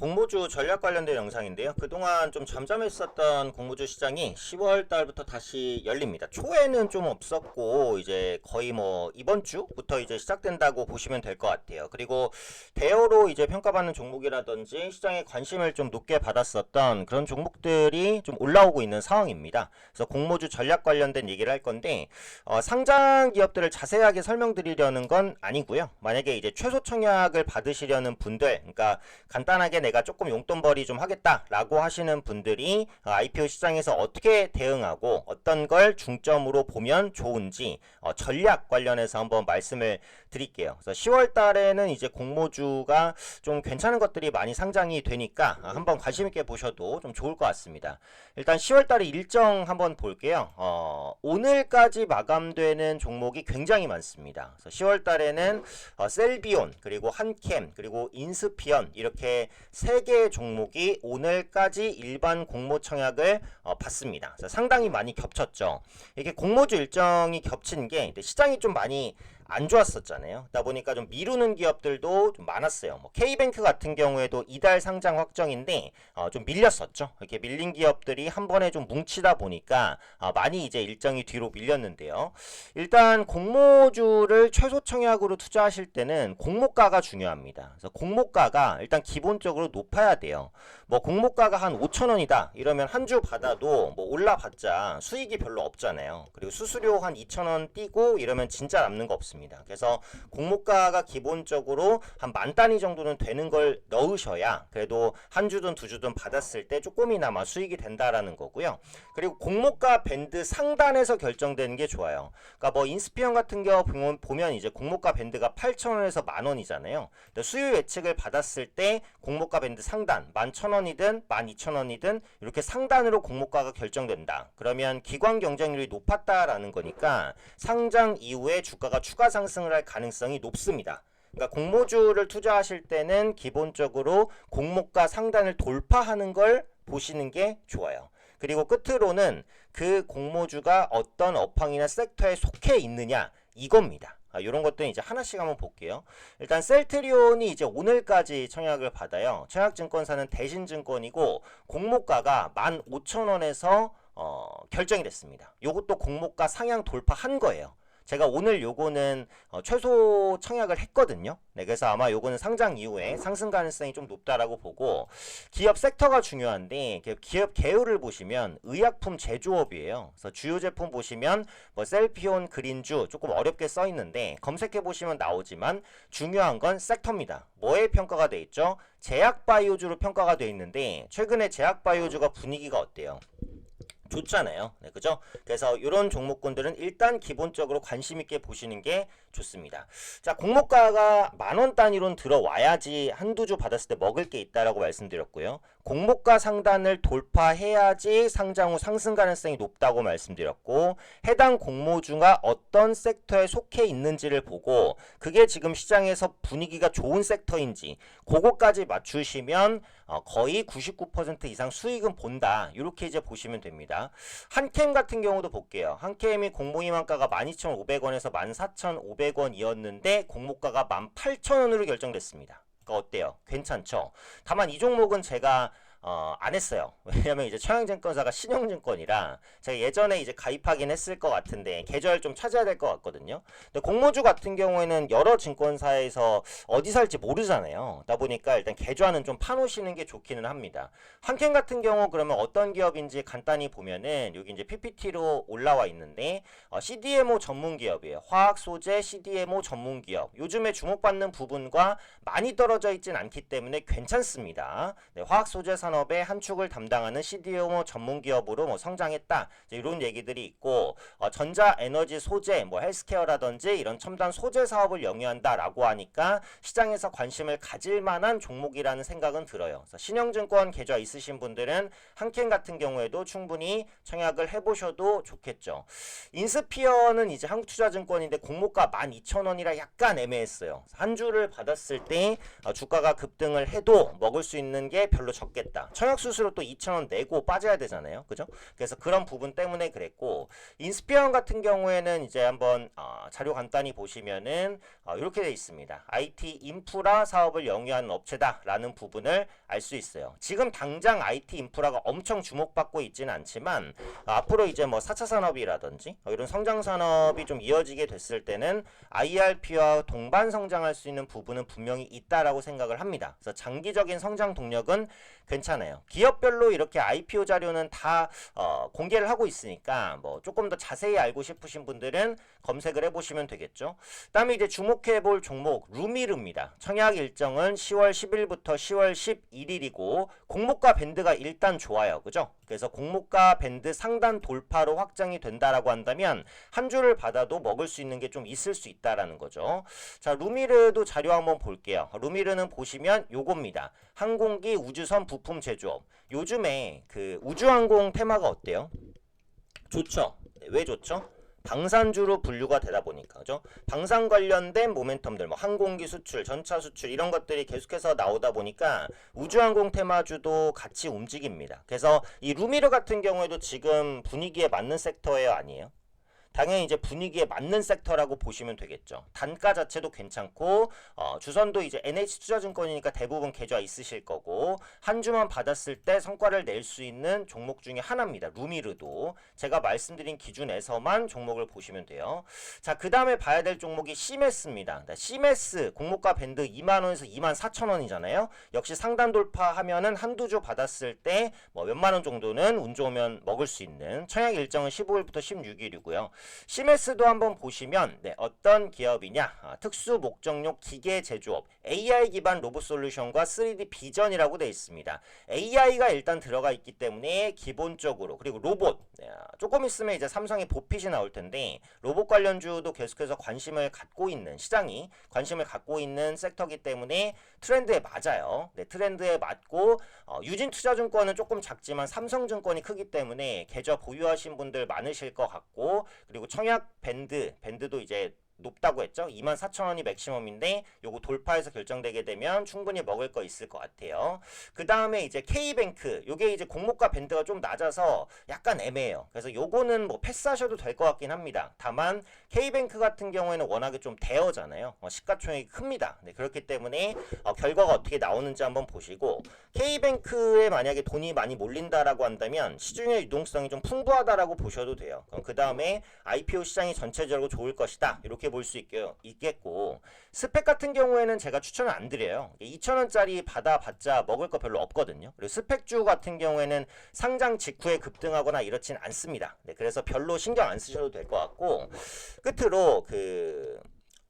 공모주 전략 관련된 영상인데요. 그동안 좀 잠잠했었던 공모주 시장이 10월 달부터 다시 열립니다. 초에는 좀 없었고 이제 거의 뭐 이번 주부터 이제 시작된다고 보시면 될 것 같아요. 그리고 대여로 이제 평가받는 종목이라든지 시장에 관심을 좀 높게 받았었던 그런 종목들이 좀 올라오고 있는 상황입니다. 그래서 공모주 전략 관련된 얘기를 할 건데 상장 기업들을 자세하게 설명드리려는 건 아니고요. 만약에 이제 최소 청약을 받으시려는 분들, 그러니까 간단하게 내가 조금 용돈벌이 좀 하겠다라고 하시는 분들이 IPO 시장에서 어떻게 대응하고 어떤 걸 중점으로 보면 좋은지 전략 관련해서 한번 말씀을 드릴게요. 그래서 10월 달에는 이제 공모주가 좀 괜찮은 것들이 많이 상장이 되니까 한번 관심 있게 보셔도 좀 좋을 것 같습니다. 일단 10월 달에 일정 한번 볼게요. 오늘까지 마감되는 종목이 굉장히 많습니다. 그래서 10월 달에는 셀비온, 그리고 한캠, 그리고 인스피언 이렇게 3개의 종목이 오늘까지 일반 공모 청약을 받습니다. 그래서 상당히 많이 겹쳤죠. 이게 공모주 일정이 겹친 게 시장이 좀 많이 안 좋았었잖아요. 그러다 보니까 좀 미루는 기업들도 좀 많았어요. 뭐 K뱅크 같은 경우에도 이달 상장 확정인데 좀 밀렸었죠. 이렇게 밀린 기업들이 한 번에 좀 뭉치다 보니까 많이 이제 일정이 뒤로 밀렸는데요. 일단 공모주를 최소 청약으로 투자하실 때는 공모가가 중요합니다. 그래서 공모가가 일단 기본적으로 높아야 돼요. 뭐 공모가가 한 5,000원이다 이러면 한 주 받아도 뭐 올라봤자 수익이 별로 없잖아요. 그리고 수수료 한 2,000원 띄고 이러면 진짜 남는 거 없습니다. 그래서 공모가가 기본적으로 한 10,000단위 정도는 되는 걸 넣으셔야 그래도 한 주든 두 주든 받았을 때 조금이나마 수익이 된다라는 거고요. 그리고 공모가 밴드 상단에서 결정되는 게 좋아요. 그러니까 뭐 인스피언 같은 경우 보면 이제 공모가 밴드가 8,000원에서 10,000원이잖아요. 수요 예측을 받았을 때 공모가 밴드 상단 11,000원이든 12,000원이든 이렇게 상단으로 공모가가 결정된다. 그러면 기관 경쟁률이 높았다라는 거니까 상장 이후에 주가가 추가 상승을 할 가능성이 높습니다. 그러니까 공모주를 투자하실 때는 기본적으로 공모가 상단을 돌파하는 걸 보시는 게 좋아요. 그리고 끝으로는 그 공모주가 어떤 업황이나 섹터에 속해 있느냐 이겁니다. 이런 것들은 이제 하나씩 한번 볼게요. 일단 셀트리온이 이제 오늘까지 청약을 받아요. 청약증권사는 대신증권이고 공모가가 15,000원에서 결정이 됐습니다. 요것도 공모가 상향 돌파한 거예요. 제가 오늘 요거는 최소 청약을 했거든요. 네, 그래서 아마 요거는 상장 이후에 상승 가능성이 좀 높다라고 보고, 기업 섹터가 중요한데 기업 계열을 보시면 의약품 제조업이에요. 그래서 주요 제품 보시면 뭐 셀피온, 그린주 조금 어렵게 써 있는데 검색해 보시면 나오지만 중요한 건 섹터입니다. 뭐에 평가가 돼 있죠? 제약바이오주로 평가가 돼 있는데 최근에 제약바이오주가 분위기가 어때요? 좋잖아요. 네, 그죠? 그래서 이런 종목군들은 일단 기본적으로 관심 있게 보시는 게 좋습니다. 자, 공모가가 10,000원 단위로는 들어와야지 한두 주 받았을 때 먹을 게 있다라고 말씀드렸고요. 공모가 상단을 돌파해야지 상장 후 상승 가능성이 높다고 말씀드렸고, 해당 공모주가 어떤 섹터에 속해 있는지를 보고 그게 지금 시장에서 분위기가 좋은 섹터인지 그거까지 맞추시면 거의 99% 이상 수익은 본다. 이렇게 이제 보시면 됩니다. 한캠 같은 경우도 볼게요. 한캠이 공모희망가가 12,500원에서 14,500원이었는데 공모가가 18,000원으로 결정됐습니다. 그러니까 어때요? 괜찮죠? 다만 이 종목은 제가 안 했어요. 왜냐면 이제 청양증권사가 신용증권이라 제가 예전에 이제 가입하긴 했을 것 같은데 계절 좀 찾아야 될 것 같거든요. 근데 공모주 같은 경우에는 여러 증권사에서 어디 살지 모르잖아요. 그러다 보니까 일단 계좌는 좀 파놓으시는 게 좋기는 합니다. 한캠 같은 경우 그러면 어떤 기업인지 간단히 보면은 여기 이제 PPT로 올라와 있는데 CDMO 전문 기업이에요. 화학 소재 CDMO 전문 기업. 요즘에 주목받는 부분과 많이 떨어져 있진 않기 때문에 괜찮습니다. 네, 화학 소재 산업의 한 축을 담당하는 CDMO 전문 기업으로 뭐 성장했다. 이런 얘기들이 있고 전자 에너지 소재, 뭐 헬스케어라든지 이런 첨단 소재 사업을 영위한다라고 하니까 시장에서 관심을 가질 만한 종목이라는 생각은 들어요. 그래서 신영증권 계좌 있으신 분들은 한캠 같은 경우에도 충분히 청약을 해보셔도 좋겠죠. 인스피어는 이제 한국투자증권인데 공모가 12,000원이라 약간 애매했어요. 한 주를 받았을 때 주가가 급등을 해도 먹을 수 있는 게 별로 적겠다. 없다. 청약수수료 또 2,000원 내고 빠져야 되잖아요. 그죠? 그래서 그런 부분 때문에 그랬고, 인스피언 같은 경우에는 이제 한번 자료 간단히 보시면은 이렇게 돼 있습니다. IT 인프라 사업을 영위하는 업체다라는 부분을 알 수 있어요. 지금 당장 IT 인프라가 엄청 주목받고 있지는 않지만 앞으로 이제 뭐 4차 산업이라든지 이런 성장 산업이 좀 이어지게 됐을 때는 IRP와 동반 성장할 수 있는 부분은 분명히 있다라고 생각을 합니다. 그래서 장기적인 성장 동력은 괜찮아요. 기업별로 이렇게 IPO 자료는 다 공개를 하고 있으니까 뭐 조금 더 자세히 알고 싶으신 분들은 검색을 해보시면 되겠죠. 그다음에 이제 주목해볼 종목 루미르입니다. 청약 일정은 10월 10일부터 10월 11일이고 공모가 밴드가 일단 좋아요. 그죠? 그래서 공모가 밴드 상단 돌파로 확장이 된다라고 한다면 한 주를 받아도 먹을 수 있는 게 좀 있을 수 있다라는 거죠. 자, 루미르도 자료 한번 볼게요. 루미르는 보시면 요겁니다. 항공기 우주선 부품 제조업. 요즘에 그 우주항공 테마가 어때요? 좋죠. 네, 왜 좋죠? 방산주로 분류가 되다 보니까, 그죠? 방산 관련된 모멘텀들, 뭐 항공기 수출, 전차 수출 이런 것들이 계속해서 나오다 보니까 우주항공 테마주도 같이 움직입니다. 그래서 이 루미르 같은 경우에도 지금 분위기에 맞는 섹터예요, 아니에요? 당연히 이제 분위기에 맞는 섹터라고 보시면 되겠죠. 단가 자체도 괜찮고 주선도 이제 NH투자증권이니까 대부분 계좌 있으실 거고 한 주만 받았을 때 성과를 낼 수 있는 종목 중에 하나입니다. 루미르도 제가 말씀드린 기준에서만 종목을 보시면 돼요. 자, 그 다음에 봐야 될 종목이 시메스입니다. 시메스 공모가 밴드 2만원에서 24,000원이잖아요. 역시 상단 돌파하면은 한두 주 받았을 때 뭐 몇만 원 정도는 운 좋으면 먹을 수 있는 청약 일정은 15일부터 16일이고요. 시메스도 한번 보시면 어떤 기업이냐, 특수 목적용 기계 제조업, AI 기반 로봇 솔루션과 3D 비전이라고 되어 있습니다. AI가 일단 들어가 있기 때문에 기본적으로, 그리고 로봇, 조금 있으면 이제 삼성의 보핏이 나올 텐데 로봇 관련주도 계속해서 관심을 갖고 있는, 시장이 관심을 갖고 있는 섹터이기 때문에 트렌드에 맞아요. 트렌드에 맞고 유진투자증권은 조금 작지만 삼성증권이 크기 때문에 계좌 보유하신 분들 많으실 것 같고, 그리고 청약 밴드도 이제 높다고 했죠. 24,000원이 맥시멈인데 요거 돌파해서 결정되게 되면 충분히 먹을 거 있을 것 같아요. 그 다음에 이제 K뱅크, 요게 이제 공모가 밴드가 좀 낮아서 약간 애매해요. 그래서 요거는 뭐 패스하셔도 될 것 같긴 합니다. 다만 K뱅크 같은 경우에는 워낙에 좀 대여잖아요. 시가총액이 큽니다. 그렇기 때문에 결과가 어떻게 나오는지 한번 보시고, K뱅크에 만약에 돈이 많이 몰린다라고 한다면 시중의 유동성이 좀 풍부하다라고 보셔도 돼요. 그 다음에 IPO 시장이 전체적으로 좋을 것이다, 이렇게 볼 수 있겠고, 스펙 같은 경우에는 제가 추천을 안 드려요. 2,000원짜리 받아봤자 먹을 거 별로 없거든요. 그리고 스펙주 같은 경우에는 상장 직후에 급등하거나 이렇진 않습니다. 그래서 별로 신경 안 쓰셔도 될 것 같고, 끝으로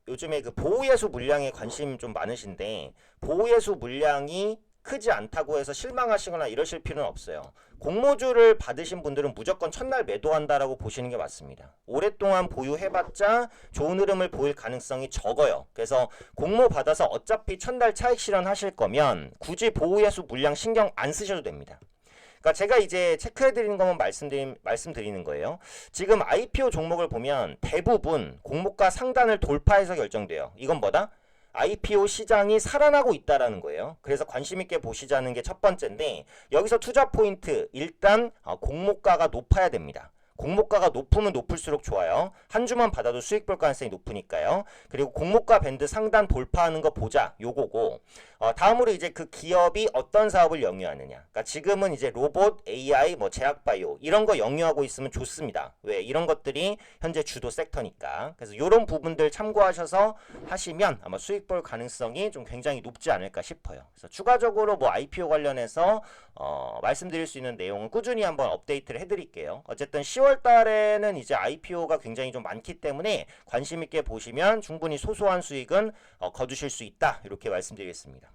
요즘에 그 보호예수 물량에 관심 좀 많으신데, 보호예수 물량이 크지 않다고 해서 실망하시거나 이러실 필요는 없어요. 공모주를 받으신 분들은 무조건 첫날 매도한다라고 보시는 게 맞습니다. 오랫동안 보유해봤자 좋은 흐름을 보일 가능성이 적어요. 그래서 공모 받아서 어차피 첫날 차익 실현하실 거면 굳이 보호예수 물량 신경 안 쓰셔도 됩니다. 그러니까 제가 이제 체크해드리는 것만 말씀드리는 거예요. 지금 IPO 종목을 보면 대부분 공모가 상단을 돌파해서 결정돼요. 이건 뭐다? IPO 시장이 살아나고 있다라는 거예요. 그래서 관심 있게 보시자는 게 첫 번째인데, 여기서 투자 포인트, 일단 공모가가 높아야 됩니다. 공모가가 높으면 높을수록 좋아요. 한 주만 받아도 수익 볼 가능성이 높으니까요. 그리고 공모가 밴드 상단 돌파하는 거 보자, 요거고, 다음으로 이제 그 기업이 어떤 사업을 영위하느냐. 그러니까 지금은 이제 로봇, AI, 뭐 제약바이오 이런 거 영위하고 있으면 좋습니다. 왜? 이런 것들이 현재 주도 섹터니까. 그래서 이런 부분들 참고하셔서 하시면 아마 수익 볼 가능성이 좀 굉장히 높지 않을까 싶어요. 그래서 추가적으로 뭐 IPO 관련해서 말씀드릴 수 있는 내용은 꾸준히 한번 업데이트를 해드릴게요. 어쨌든 10월 달에는 이제 IPO가 굉장히 좀 많기 때문에 관심 있게 보시면 충분히 소소한 수익은 거두실 수 있다, 이렇게 말씀드리겠습니다.